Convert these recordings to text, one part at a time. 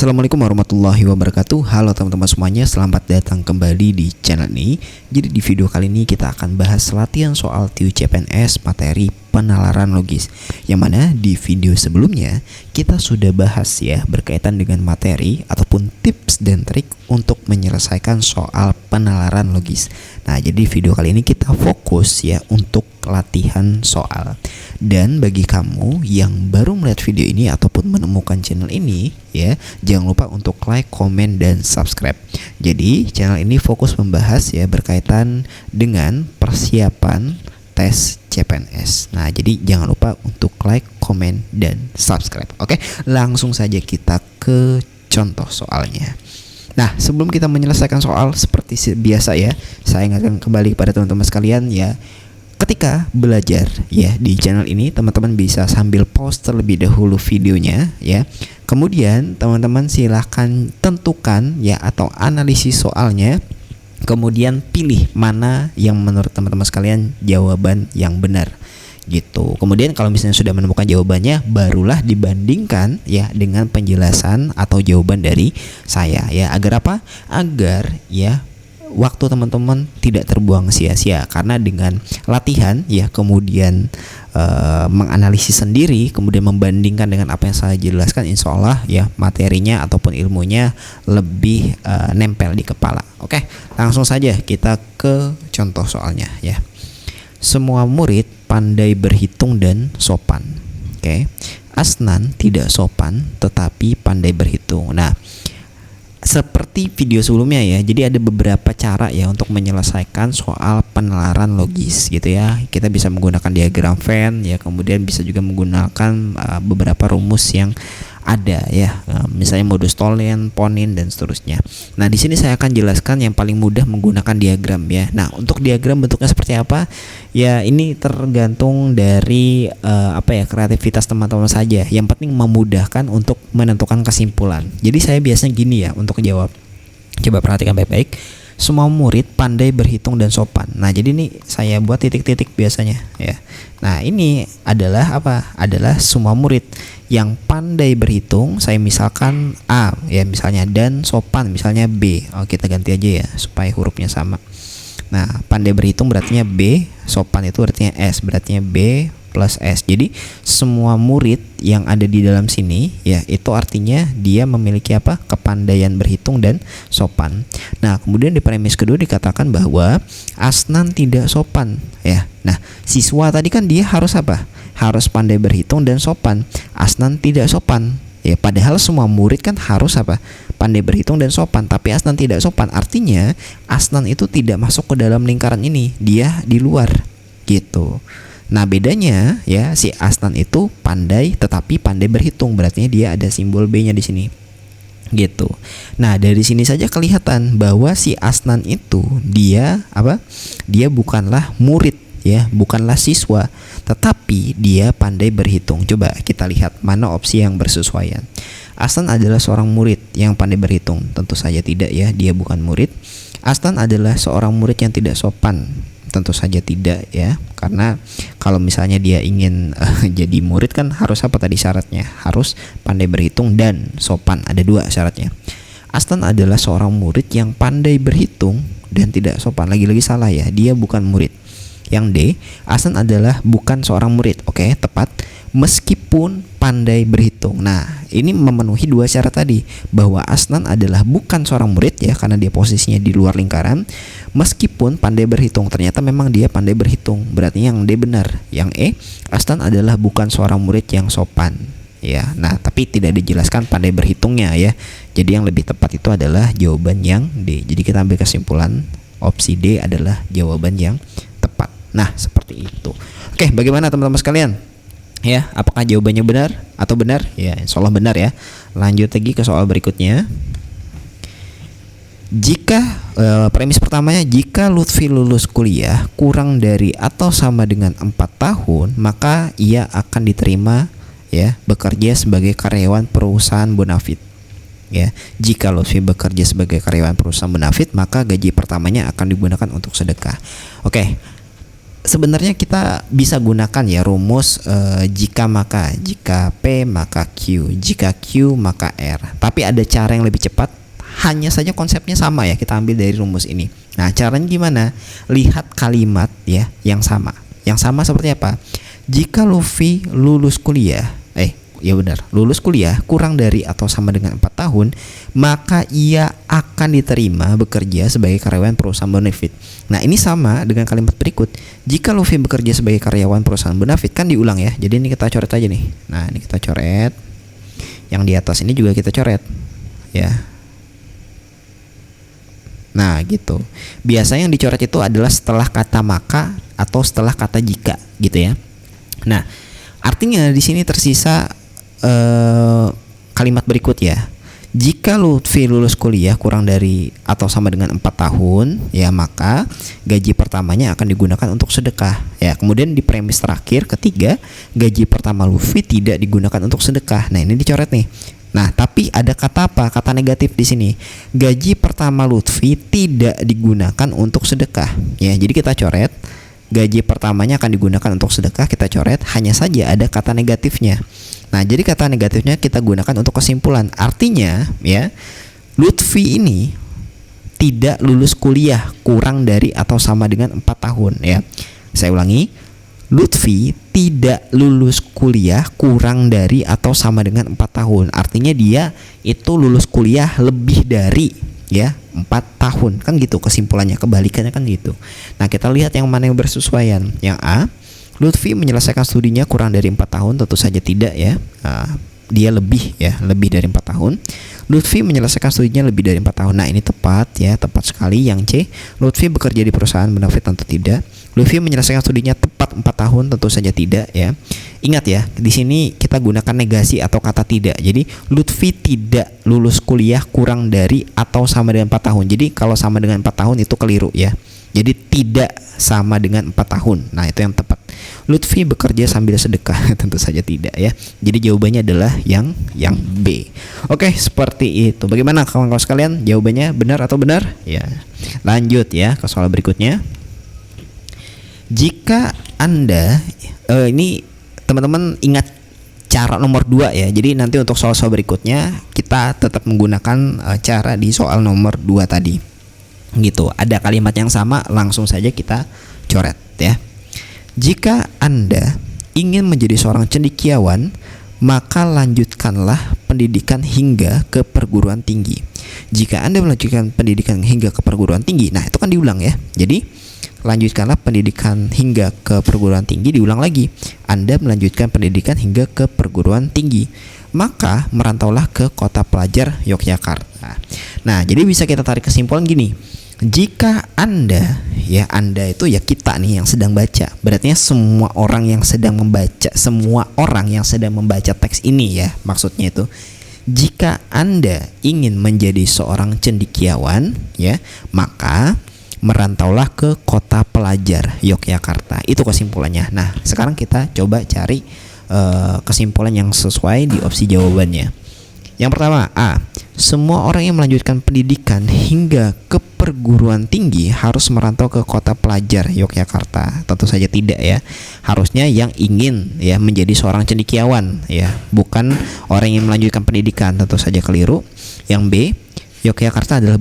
Assalamualaikum warahmatullahi wabarakatuh. Halo teman-teman semuanya, selamat datang kembali di channel ini. Jadi di video kali ini kita akan bahas latihan soal TIU CPNS materi penalaran logis, yang mana di video sebelumnya kita sudah bahas ya berkaitan dengan materi ataupun tips dan trik untuk menyelesaikan soal penalaran logis. Nah, jadi video kali ini kita fokus ya untuk latihan soal. Dan bagi kamu yang baru melihat video ini ataupun menemukan channel ini ya, jangan lupa untuk like, komen, dan subscribe. Jadi channel ini fokus membahas ya berkaitan dengan persiapan tes CPNS. Nah, jadi jangan lupa untuk like, komen, dan subscribe. Oke, langsung saja kita ke contoh soalnya. Nah, sebelum kita menyelesaikan soal seperti biasa ya, saya ingatkan kembali kepada teman-teman sekalian ya, ketika belajar ya di channel ini teman-teman bisa sambil pause terlebih dahulu videonya ya. Kemudian teman-teman silahkan tentukan ya atau analisis soalnya. Kemudian pilih mana yang menurut teman-teman sekalian jawaban yang benar gitu. Kemudian kalau misalnya sudah menemukan jawabannya, barulah dibandingkan ya dengan penjelasan atau jawaban dari saya ya. Agar apa? Agar ya waktu teman-teman tidak terbuang sia-sia, karena dengan latihan ya kemudian menganalisis sendiri kemudian membandingkan dengan apa yang saya jelaskan, insya Allah ya materinya ataupun ilmunya lebih nempel di kepala. Oke, langsung saja kita ke contoh soalnya ya. Semua murid pandai berhitung dan sopan. Oke, Asnan tidak sopan tetapi pandai berhitung. Nah, seperti video sebelumnya ya, jadi ada beberapa cara ya untuk menyelesaikan soal penalaran logis gitu ya. Kita bisa menggunakan diagram Venn ya, kemudian bisa juga menggunakan beberapa rumus yang ada ya, misalnya modus Tholen, Ponin, dan seterusnya. Nah, di sini saya akan jelaskan yang paling mudah menggunakan diagram ya. Nah, untuk diagram bentuknya seperti apa? Ya, ini tergantung dari kreativitas teman-teman saja. Yang penting memudahkan untuk menentukan kesimpulan. Jadi saya biasanya gini ya untuk jawab. Coba perhatikan baik-baik. Semua murid pandai berhitung dan sopan. Nah, jadi ini saya buat titik-titik biasanya ya. Nah, ini adalah apa? Adalah semua murid yang pandai berhitung. Saya misalkan A ya misalnya, dan sopan misalnya B. Oh, kita ganti aja ya supaya hurufnya sama. Nah, pandai berhitung berartinya B, sopan itu artinya S, berartinya B plus S. Jadi semua murid yang ada di dalam sini ya, itu artinya dia memiliki apa? Kepandaian berhitung dan sopan. Nah, kemudian di premis kedua dikatakan bahwa Asnan tidak sopan ya. Nah, siswa tadi kan dia harus apa? Harus pandai berhitung dan sopan. Asnan tidak sopan. Ya, padahal semua murid kan harus apa? Pandai berhitung dan sopan, tapi Asnan tidak sopan. Artinya Asnan itu tidak masuk ke dalam lingkaran ini. Dia di luar gitu. Nah, bedanya ya, si Asnan itu pandai tetapi pandai berhitung, berarti dia ada simbol B-nya di sini. Gitu. Nah, dari sini saja kelihatan bahwa si Asnan itu dia apa? Dia bukanlah murid ya, bukanlah siswa, tetapi dia pandai berhitung. Coba kita lihat mana opsi yang bersesuaian. Asnan adalah seorang murid yang pandai berhitung. Tentu saja tidak ya, dia bukan murid. Asnan adalah seorang murid yang tidak sopan. Tentu saja tidak ya, karena kalau misalnya dia ingin jadi murid kan harus apa tadi syaratnya? Harus pandai berhitung dan sopan. Ada dua syaratnya. Asnan adalah seorang murid yang pandai berhitung dan tidak sopan. Lagi-lagi salah ya, dia bukan murid. Yang D, Asnan adalah bukan seorang murid. Oke, tepat. Meskipun pandai berhitung. Nah, ini memenuhi dua syarat tadi, bahwa Asnan adalah bukan seorang murid ya, karena dia posisinya di luar lingkaran. Meskipun pandai berhitung, ternyata memang dia pandai berhitung. Berarti yang D benar. Yang E, Asnan adalah bukan seorang murid yang sopan ya. Nah, tapi tidak dijelaskan pandai berhitungnya ya. Jadi yang lebih tepat itu adalah jawaban yang D. Jadi kita ambil kesimpulan opsi D adalah jawaban yang tepat. Nah, seperti itu. Oke, bagaimana teman-teman sekalian? Ya, apakah jawabannya benar atau benar? Ya, insya Allah benar ya. Lanjut lagi ke soal berikutnya. Jika premis pertamanya, jika Lutfi lulus kuliah kurang dari atau sama dengan 4 tahun, maka ia akan diterima ya bekerja sebagai karyawan perusahaan Bonafit. Ya, jika Lutfi bekerja sebagai karyawan perusahaan Bonafit, maka gaji pertamanya akan digunakan untuk sedekah. Oke. sebenarnya kita bisa gunakan ya rumus jika maka, jika P maka Q, jika Q maka R. Tapi ada cara yang lebih cepat, hanya saja konsepnya sama ya, kita ambil dari rumus ini. Nah, caranya gimana? Lihat kalimat ya yang sama. Yang sama seperti apa? Jika Lutfi lulus kuliah, ya benar, lulus kuliah kurang dari atau sama dengan 4 tahun, maka ia akan diterima bekerja sebagai karyawan perusahaan Bonafit. Nah, ini sama dengan kalimat berikut. Jika Lutfi bekerja sebagai karyawan perusahaan Bonafit, kan diulang ya. Jadi ini kita coret aja nih. Nah, ini kita coret. Yang di atas ini juga kita coret. Ya. Nah, gitu. Biasanya yang dicoret itu adalah setelah kata maka atau setelah kata jika, gitu ya. Nah, artinya di sini tersisa kalimat berikut ya. Jika Lutfi lulus kuliah kurang dari atau sama dengan 4 tahun ya, maka gaji pertamanya akan digunakan untuk sedekah ya. Kemudian di premis terakhir ketiga, gaji pertama Lutfi tidak digunakan untuk sedekah. Nah, ini dicoret nih. Nah, tapi ada kata apa? Kata negatif di sini. Gaji pertama Lutfi tidak digunakan untuk sedekah ya. Jadi kita coret gaji pertamanya akan digunakan untuk sedekah, kita coret. Hanya saja ada kata negatifnya. Nah, jadi kata negatifnya kita gunakan untuk kesimpulan. Artinya ya, Lutfi ini tidak lulus kuliah kurang dari atau sama dengan 4 tahun ya. Saya ulangi, Lutfi tidak lulus kuliah kurang dari atau sama dengan 4 tahun. Artinya dia itu lulus kuliah lebih dari ya 4 tahun. Kan gitu kesimpulannya, kebalikannya kan gitu. Nah, kita lihat yang mana yang bersesuaian. Yang A, Lutfi menyelesaikan studinya kurang dari 4 tahun, tentu saja tidak ya. Dia lebih ya, lebih dari 4 tahun. Lutfi menyelesaikan studinya lebih dari 4 tahun. Nah, ini tepat ya, tepat sekali. Yang C, Lutfi bekerja di perusahaan Bonafit, tentu tidak. Lutfi menyelesaikan studinya tepat 4 tahun, tentu saja tidak ya. Ingat ya, di sini kita gunakan negasi atau kata tidak. Jadi Lutfi tidak lulus kuliah kurang dari atau sama dengan 4 tahun. Jadi kalau sama dengan 4 tahun itu keliru ya. Jadi tidak sama dengan 4 tahun. Nah, itu yang tepat. Lutfi bekerja sambil sedekah, tentu saja tidak ya. Jadi jawabannya adalah yang B. Oke, seperti itu. Bagaimana kawan-kawan sekalian? Jawabannya benar atau benar? Ya. Lanjut ya ke soal berikutnya. Jika Anda ini teman-teman ingat cara nomor 2 ya. Jadi nanti untuk soal-soal berikutnya kita tetap menggunakan cara di soal nomor 2 tadi. Gitu. Ada kalimat yang sama, langsung saja kita coret ya. Jika Anda ingin menjadi seorang cendekiawan, maka lanjutkanlah pendidikan hingga ke perguruan tinggi. Jika Anda melanjutkan pendidikan hingga ke perguruan tinggi, nah itu kan diulang ya. Jadi lanjutkanlah pendidikan hingga ke perguruan tinggi, diulang lagi. Anda melanjutkan pendidikan hingga ke perguruan tinggi, maka merantaulah ke kota pelajar Yogyakarta. Nah, jadi bisa kita tarik kesimpulan gini. Jika Anda itu ya kita nih yang sedang baca. Berarti semua orang yang sedang membaca, semua orang yang sedang membaca teks ini ya, maksudnya itu. Jika Anda ingin menjadi seorang cendekiawan ya, maka merantaulah ke kota pelajar Yogyakarta. Itu kesimpulannya. Nah, sekarang kita coba cari kesimpulan yang sesuai di opsi jawabannya. Yang pertama, A. Semua orang yang melanjutkan pendidikan hingga ke perguruan tinggi harus merantau ke kota pelajar Yogyakarta. Tentu saja tidak ya. Harusnya yang ingin ya menjadi seorang cendekiawan ya, bukan orang yang melanjutkan pendidikan. Tentu saja keliru. Yang B, Yogyakarta adalah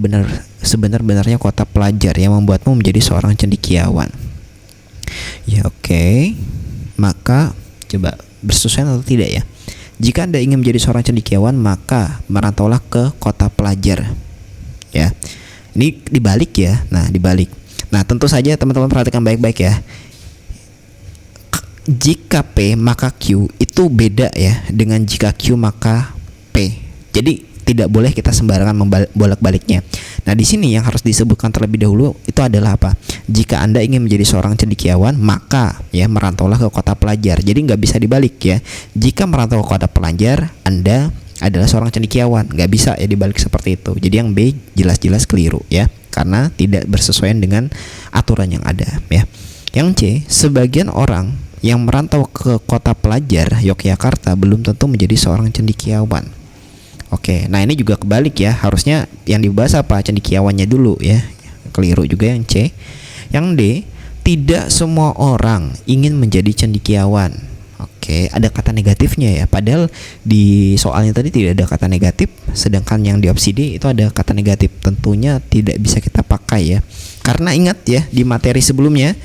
sebenar-benarnya kota pelajar yang membuatmu menjadi seorang cendekiawan. Ya oke. Maka coba bersesuaian atau tidak ya? Jika Anda ingin menjadi seorang cendekiawan, maka merantaulah ke kota pelajar. Ya. Ini dibalik ya. Nah, dibalik. Nah, tentu saja teman-teman perhatikan baik-baik ya. Jika P maka Q itu beda ya dengan jika Q maka P. Jadi tidak boleh kita sembarangan bolak-baliknya. Nah, di sini yang harus disebutkan terlebih dahulu itu adalah apa? Jika Anda ingin menjadi seorang cendekiawan, maka ya merantaulah ke kota pelajar. Jadi nggak bisa dibalik ya. Jika merantau ke kota pelajar, Anda adalah seorang cendekiawan. Nggak bisa ya dibalik seperti itu. Jadi yang B jelas-jelas keliru ya, karena tidak bersesuaian dengan aturan yang ada ya. Yang C, sebagian orang yang merantau ke kota pelajar Yogyakarta belum tentu menjadi seorang cendekiawan. Oke, nah ini juga kebalik ya. Harusnya yang dibahas apa? Cendekiawannya dulu ya. Keliru juga yang C. Yang D, tidak semua orang ingin menjadi cendekiawan. Oke, ada kata negatifnya ya. Padahal di soalnya tadi tidak ada kata negatif, sedangkan yang di opsi D itu ada kata negatif. Tentunya tidak bisa kita pakai ya. Karena ingat ya, di materi sebelumnya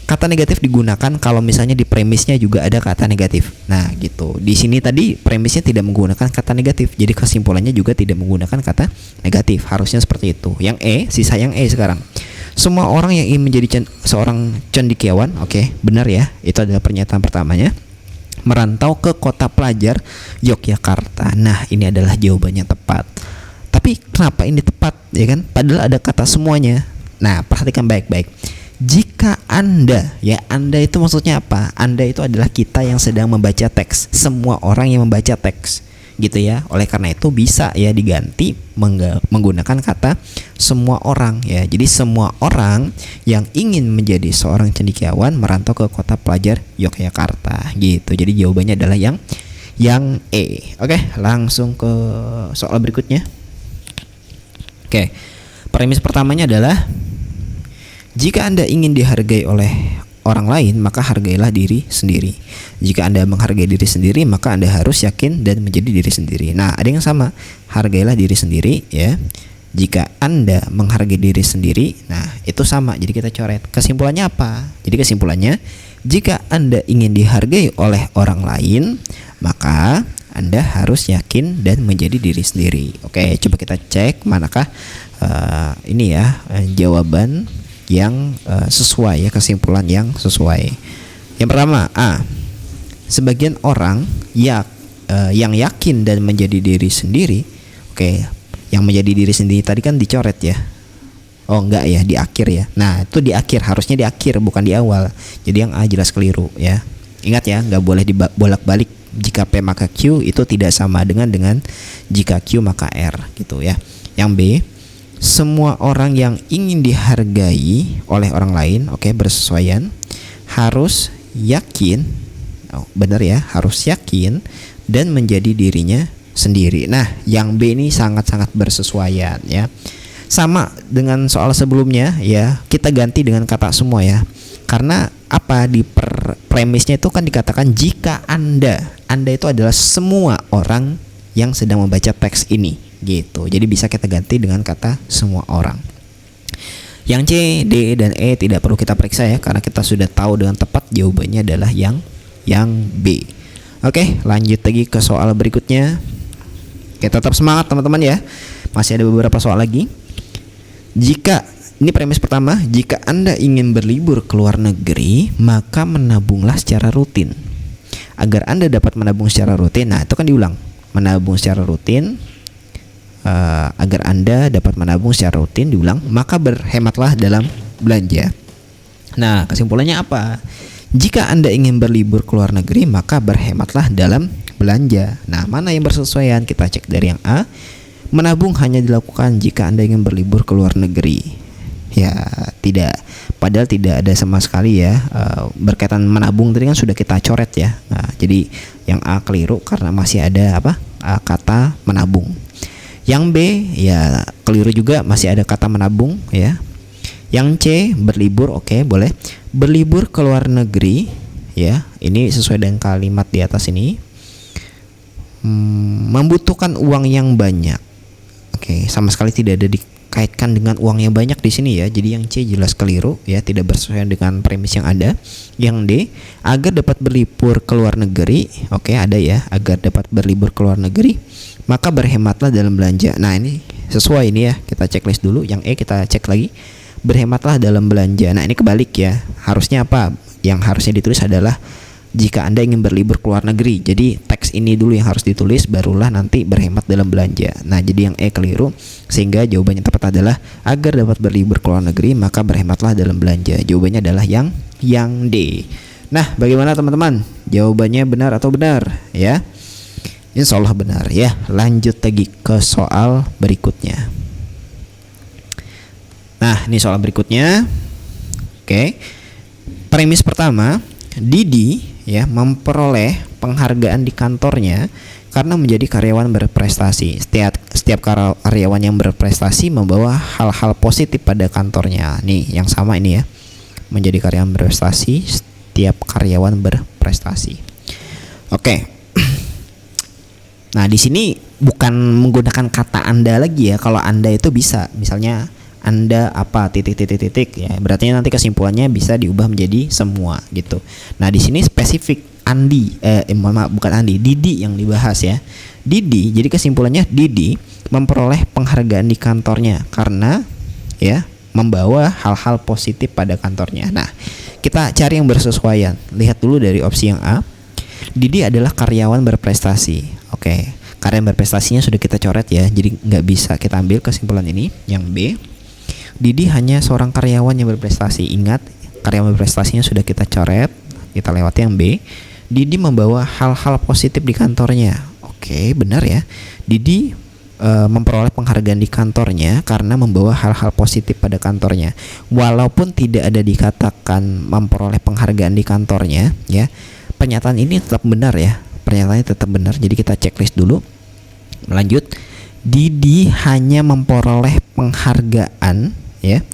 kata negatif digunakan kalau misalnya di premisnya juga ada kata negatif. Nah, gitu. Di sini tadi premisnya tidak menggunakan kata negatif. Jadi kesimpulannya juga tidak menggunakan kata negatif. Harusnya seperti itu. Yang E, sisa yang E sekarang. Semua orang yang ingin menjadi seorang cendekiawan, oke, benar ya. Itu adalah pernyataan pertamanya. Merantau ke kota pelajar Yogyakarta. Nah, ini adalah jawabannya tepat. Tapi kenapa ini tepat, ya kan? Padahal ada kata semuanya. Nah, perhatikan baik-baik. Jika Anda, ya Anda itu maksudnya apa? Anda itu adalah kita yang sedang membaca teks. Semua orang yang membaca teks, gitu ya. Oleh karena itu bisa ya diganti menggunakan kata semua orang ya. Jadi semua orang yang ingin menjadi seorang cendekiawan merantau ke kota pelajar Yogyakarta, gitu. Jadi jawabannya adalah yang E. Oke, langsung ke soal berikutnya. Oke. Premis pertamanya adalah jika Anda ingin dihargai oleh orang lain, maka hargailah diri sendiri. Jika Anda menghargai diri sendiri, maka Anda harus yakin dan menjadi diri sendiri. Nah, ada yang sama. Hargailah diri sendiri ya. Jika Anda menghargai diri sendiri, nah itu sama. Jadi kita coret. Kesimpulannya apa? Jadi kesimpulannya, jika Anda ingin dihargai oleh orang lain, maka Anda harus yakin dan menjadi diri sendiri. Oke, coba kita cek manakah ini ya jawaban yang sesuai ya, kesimpulan yang sesuai. Yang pertama A, sebagian orang yang yakin dan menjadi diri sendiri. Oke, yang menjadi diri sendiri tadi kan dicoret ya. Oh enggak ya, di akhir ya. Nah itu di akhir, harusnya di akhir bukan di awal. Jadi yang A jelas keliru ya. Ingat ya, nggak boleh dibolak-balik. Jika P maka Q itu tidak sama dengan jika Q maka R gitu ya. Yang B, semua orang yang ingin dihargai oleh orang lain, oke, bersesuaian, harus yakin, benar ya, harus yakin dan menjadi dirinya sendiri. Nah, yang B ini sangat-sangat bersesuaian ya. Sama dengan soal sebelumnya ya, kita ganti dengan kata semua ya. Karena apa, di premisnya itu kan dikatakan jika Anda itu adalah semua orang yang sedang membaca teks ini gitu. Jadi bisa kita ganti dengan kata semua orang. Yang C, D, dan E tidak perlu kita periksa ya, karena kita sudah tahu dengan tepat jawabannya adalah yang B. Oke, lanjut lagi ke soal berikutnya. Oke, tetap semangat teman-teman ya. Masih ada beberapa soal lagi. Ini premis pertama, jika Anda ingin berlibur ke luar negeri, maka menabunglah secara rutin. Agar Anda dapat menabung secara rutin, nah itu kan diulang. Menabung secara rutin, agar Anda dapat menabung secara rutin, diulang, maka berhematlah dalam belanja. Nah, kesimpulannya apa? Jika Anda ingin berlibur ke luar negeri, maka berhematlah dalam belanja. Nah, mana yang bersesuaian? Kita cek dari yang A. Menabung hanya dilakukan jika Anda ingin berlibur ke luar negeri. Ya, tidak. Padahal tidak ada sama sekali ya berkaitan menabung tadi kan sudah kita coret ya. Nah, jadi yang A keliru karena masih ada kata menabung. Yang B ya keliru juga, masih ada kata menabung ya. Yang C berlibur, oke, boleh. Berlibur ke luar negeri ya. Ini sesuai dengan kalimat di atas ini. Membutuhkan uang yang banyak. Oke, sama sekali tidak ada dikaitkan dengan uang yang banyak di sini ya. Jadi yang C jelas keliru ya, tidak bersesuaian dengan premis yang ada. Yang D, agar dapat berlibur ke luar negeri. Oke, ada ya, agar dapat berlibur ke luar negeri, maka berhematlah dalam belanja. Nah, ini sesuai ini ya. Kita checklist dulu. Yang E kita cek lagi. Berhematlah dalam belanja. Nah, ini kebalik ya. Harusnya apa? Yang harusnya ditulis adalah jika Anda ingin berlibur ke luar negeri. Jadi teks ini dulu yang harus ditulis, barulah nanti berhemat dalam belanja. Nah, jadi yang E keliru, sehingga jawabannya tepat adalah agar dapat berlibur ke luar negeri, maka berhematlah dalam belanja. Jawabannya adalah yang D. Nah, bagaimana teman-teman? Jawabannya benar atau benar ya? Insya Allah benar ya. Lanjut lagi ke soal berikutnya. Nah, ini soal berikutnya. Oke. Premis pertama, Didi ya memperoleh penghargaan di kantornya karena menjadi karyawan berprestasi. Setiap karyawan yang berprestasi membawa hal-hal positif pada kantornya. Nih, yang sama ini ya. menjadi karyawan berprestasi, setiap karyawan berprestasi. Oke. Nah, di sini bukan menggunakan kata Anda lagi ya. Kalau Anda itu bisa, misalnya Anda apa titik ya. Berarti nanti kesimpulannya bisa diubah menjadi semua gitu. Nah, di sini spesifik bukan Andi, Didi yang dibahas ya. Didi, jadi kesimpulannya Didi memperoleh penghargaan di kantornya karena ya membawa hal-hal positif pada kantornya. Nah, kita cari yang bersesuaian. Lihat dulu dari opsi yang A. Didi adalah karyawan berprestasi. Oke, karyawan berprestasinya sudah kita coret ya, jadi nggak bisa kita ambil kesimpulan ini. Yang B, Didi hanya seorang karyawan yang berprestasi. Ingat, karyawan berprestasinya sudah kita coret, kita lewati yang B. Didi membawa hal-hal positif di kantornya. Oke, benar ya. Didi memperoleh penghargaan di kantornya karena membawa hal-hal positif pada kantornya. Walaupun tidak ada dikatakan memperoleh penghargaan di kantornya ya, pernyataan ini tetap benar ya. Pernyataannya tetap benar. Jadi kita checklist dulu. Lanjut. Didi hanya memperoleh penghargaan ya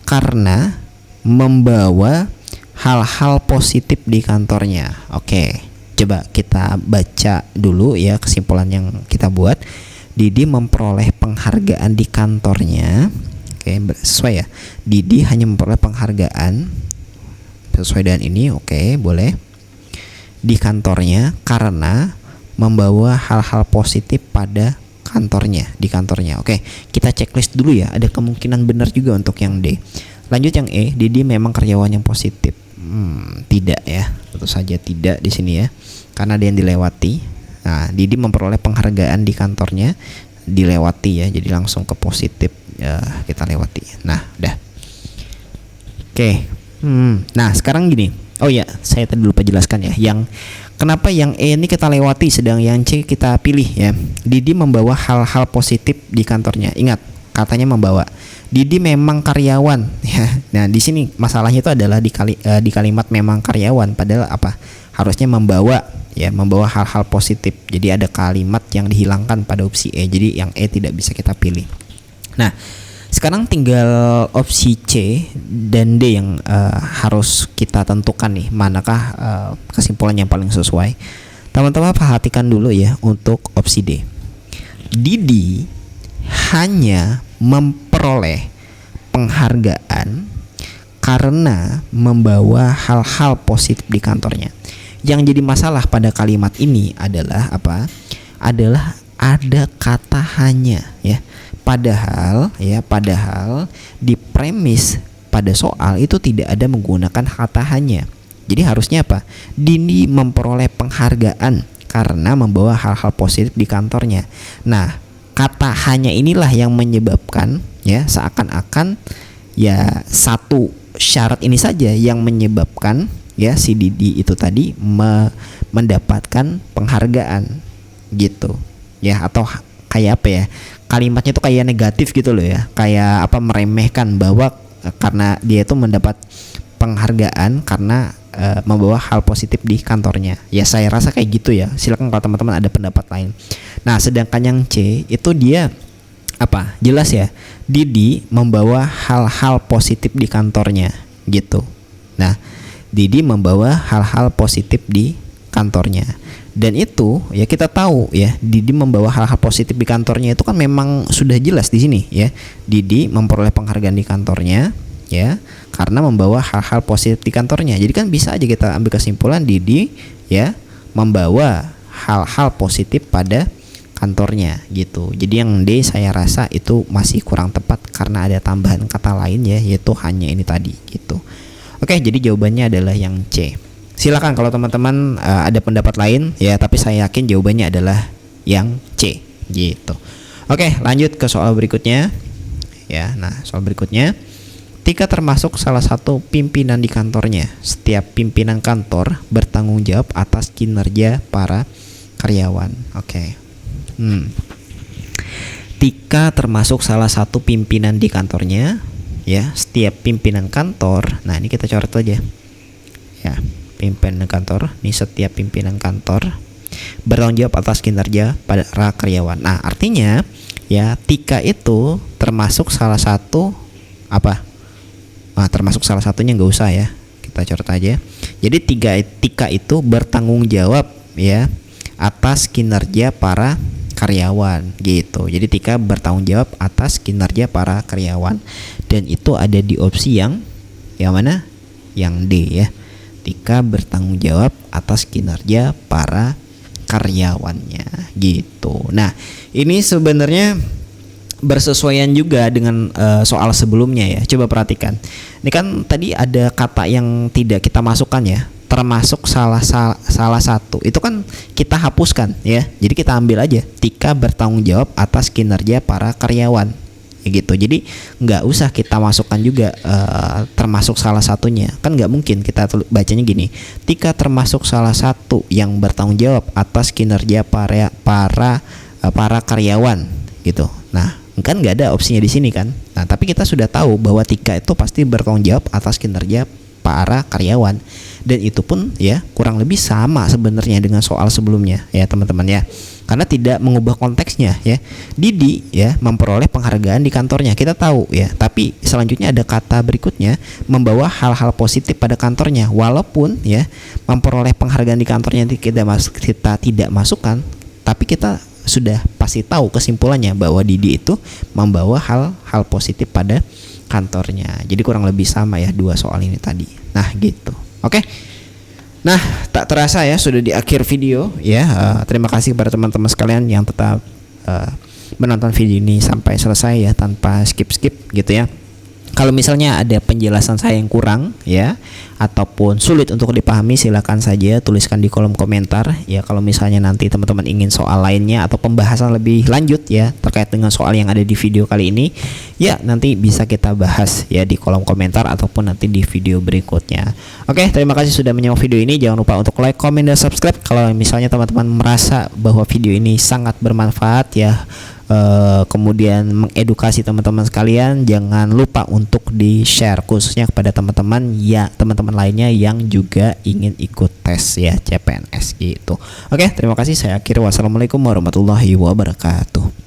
karena membawa hal-hal positif di kantornya. Oke. Coba kita baca dulu ya kesimpulan yang kita buat. Didi memperoleh penghargaan di kantornya. Oke, sesuai ya. Didi hanya memperoleh penghargaan sesuai dengan ini. Oke, boleh. Di kantornya karena membawa hal-hal positif pada di kantornya. Oke, kita checklist dulu ya. Ada kemungkinan benar juga untuk yang D. Lanjut yang E, Didi memang karyawan yang positif. Tidak ya, tentu saja tidak di sini ya, karena dia yang dilewati. Nah, Didi memperoleh penghargaan di kantornya, dilewati ya, jadi langsung ke positif ya, kita lewati. Nah, udah. Oke. Nah, sekarang gini. Oh ya, saya tadi lupa jelaskan ya. Yang kenapa yang E ini kita lewati, sedang yang C kita pilih ya. Didi membawa hal-hal positif di kantornya. Ingat, katanya membawa. Didi memang karyawan ya. Nah, di sini masalahnya itu adalah di kalimat memang karyawan, padahal apa? Harusnya membawa ya, membawa hal-hal positif. Jadi ada kalimat yang dihilangkan pada opsi E. Jadi yang E tidak bisa kita pilih. Nah, sekarang tinggal opsi C dan D yang harus kita tentukan nih, manakah kesimpulan yang paling sesuai. Teman-teman perhatikan dulu ya untuk opsi D. Didi hanya memperoleh penghargaan karena membawa hal-hal positif di kantornya. Yang jadi masalah pada kalimat ini adalah apa? Adalah ada kata hanya ya. Padahal di premis pada soal itu tidak ada menggunakan kata hanya. Jadi harusnya apa? Didi memperoleh penghargaan karena membawa hal-hal positif di kantornya. Nah, kata hanya inilah yang menyebabkan ya seakan-akan ya satu syarat ini saja yang menyebabkan ya si Didi itu tadi mendapatkan penghargaan gitu. Ya, atau kayak apa ya? Kalimatnya tuh kayak negatif gitu loh ya, kayak apa, meremehkan bahwa karena dia itu mendapat penghargaan karena membawa hal positif di kantornya. Ya saya rasa kayak gitu ya. Silakan kalau teman-teman ada pendapat lain. Nah, sedangkan yang C itu dia apa? Jelas ya, Didi membawa hal-hal positif di kantornya gitu. Nah, Didi membawa hal-hal positif di kantornya. Dan itu ya kita tahu ya, Didi membawa hal-hal positif di kantornya itu kan memang sudah jelas di sini ya. Didi memperoleh penghargaan di kantornya ya karena membawa hal-hal positif di kantornya. Jadi kan bisa aja kita ambil kesimpulan Didi ya membawa hal-hal positif pada kantornya gitu. Jadi yang D saya rasa itu masih kurang tepat karena ada tambahan kata lain ya, yaitu hanya ini tadi gitu. Oke, jadi jawabannya adalah yang C. Silakan kalau teman-teman ada pendapat lain ya, tapi saya yakin jawabannya adalah yang C gitu. Oke, lanjut ke soal berikutnya ya. Nah, soal berikutnya, Tika termasuk salah satu pimpinan di kantornya. Setiap pimpinan kantor bertanggung jawab atas kinerja para karyawan. Oke. Tika termasuk salah satu pimpinan di kantornya ya. Setiap pimpinan kantor, nah ini kita coret aja ya. Pimpinan kantor, ini setiap pimpinan kantor bertanggung jawab atas kinerja para karyawan. Nah, artinya ya Tika itu termasuk salah satu apa? termasuk salah satunya nggak usah ya, kita catat aja. Jadi Tika itu bertanggung jawab ya atas kinerja para karyawan gitu. Jadi Tika bertanggung jawab atas kinerja para karyawan, dan itu ada di opsi yang mana? Yang D ya. Tika bertanggung jawab atas kinerja para karyawannya gitu. Nah, ini sebenarnya bersesuaian juga dengan soal sebelumnya ya. Coba perhatikan. Ini kan tadi ada kata yang tidak kita masukkan ya, termasuk salah satu. Itu kan kita hapuskan ya. Jadi kita ambil aja Tika bertanggung jawab atas kinerja para karyawan ya gitu. Jadi nggak usah kita masukkan juga termasuk salah satunya. Kan nggak mungkin kita bacanya gini, Tika termasuk salah satu yang bertanggung jawab atas kinerja para karyawan gitu. Nah, kan nggak ada opsinya di sini kan. Nah, tapi kita sudah tahu bahwa Tika itu pasti bertanggung jawab atas kinerja para karyawan, dan itu pun ya kurang lebih sama sebenarnya dengan soal sebelumnya ya teman-teman ya, karena tidak mengubah konteksnya ya. Didi ya memperoleh penghargaan di kantornya, kita tahu ya, tapi selanjutnya ada kata berikutnya membawa hal-hal positif pada kantornya, walaupun ya memperoleh penghargaan di kantornya kita tidak masukkan, tapi kita sudah pasti tahu kesimpulannya bahwa Didi itu membawa hal-hal positif pada kantornya. Jadi kurang lebih sama ya dua soal ini tadi. Nah gitu. Oke. Nah, tak terasa ya sudah di akhir video ya. Terima kasih kepada teman-teman sekalian yang tetap menonton video ini sampai selesai ya, tanpa skip gitu ya. Kalau misalnya ada penjelasan saya yang kurang ya, ataupun sulit untuk dipahami, silakan saja tuliskan di kolom komentar ya. Kalau misalnya nanti teman-teman ingin soal lainnya atau pembahasan lebih lanjut ya terkait dengan soal yang ada di video kali ini, ya nanti bisa kita bahas ya di kolom komentar ataupun nanti di video berikutnya. Oke, terima kasih sudah menyimak video ini. Jangan lupa untuk like, komen, dan subscribe kalau misalnya teman-teman merasa bahwa video ini sangat bermanfaat ya. Kemudian mengedukasi teman-teman sekalian. Jangan lupa untuk di-share khususnya kepada teman-teman lainnya yang juga ingin ikut tes ya CPNS gitu. Oke, terima kasih. Saya akhiri. Wassalamualaikum warahmatullahi wabarakatuh.